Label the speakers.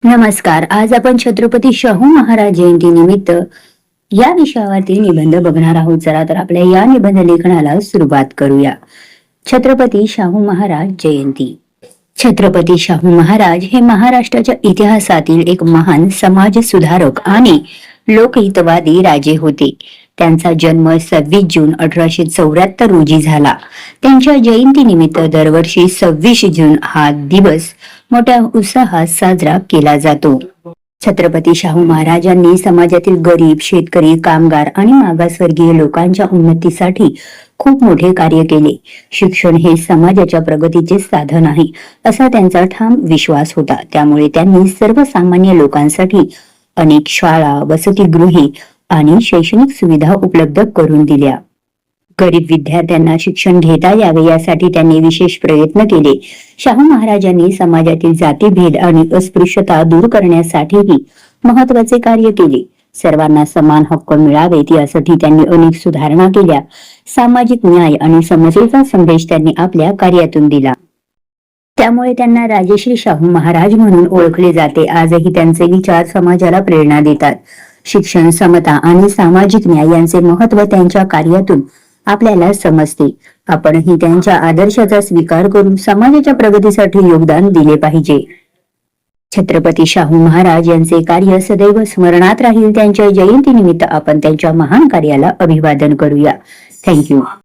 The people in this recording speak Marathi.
Speaker 1: नमस्कार. आज आपण छत्रपती शाहू महाराज जयंती निमित्त या विषयावरती निबंध बघणार आहोत. चला तर आपल्या या निबंध लेखनाला सुरुवात करूया. छत्रपती शाहू महाराज जयंती. छत्रपती शाहू महाराज हे महाराष्ट्राच्या इतिहासातील एक महान समाज सुधारक आणि लोकहितवादी राजे होते. त्यांचा जन्म 26 जून 1874 रोजी झाला. त्यांच्या जयंतीनिमित्त दरवर्षी 26 जून हा दिवस मोठ्या उत्साहात साजरा केला जातो. छत्रपती शाहू महाराजांनी समाजातील गरीब, शेतकरी, कामगार आणि मागासवर्गीय लोकांच्या उन्नतीसाठी खूप मोठे कार्य केले. शिक्षण हे समाजाच्या प्रगतीचे साधन आहे असा त्यांचा ठाम विश्वास होता. त्यामुळे त्यांनी सर्वसामान्य लोकांसाठी अनेक शाळा, वसतिगृहे आणि शैक्षणिक सुविधा उपलब्ध करून दिल्या. गरीब विद्यार्थ्यांना शिक्षण घेता यावे यासाठी त्यांनी विशेष प्रयत्न केले. शाहू महाराजांनी समाजातील जातीभेद आणि अस्पृश्यता दूर करण्यासाठीही महत्वाचे कार्य केले. सर्वांना समान हक्क मिळावेत यासाठी त्यांनी अनेक सुधारणा केल्या. सामाजिक न्याय आणि समतेचा संदेश त्यांनी आपल्या कार्यातून दिला. त्यामुळे त्यांना राजश्री शाहू महाराज म्हणून ओळखले जाते. आजही त्यांचे विचार समाजाला प्रेरणा देतात. शिक्षण, समता आणि सामाजिक न्याय यांचे महत्त्व त्यांच्या कार्यातून आपल्याला समजते. आपणही त्यांच्या आदर्शाचा स्वीकार करून समाजाच्या प्रगतीसाठी योगदान दिले पाहिजे. छत्रपती शाहू महाराज यांचे कार्य सदैव स्मरणात राहील. त्यांच्या जयंतीनिमित्त आपण त्यांच्या महान कार्याला अभिवादन करूया. थँक्यू.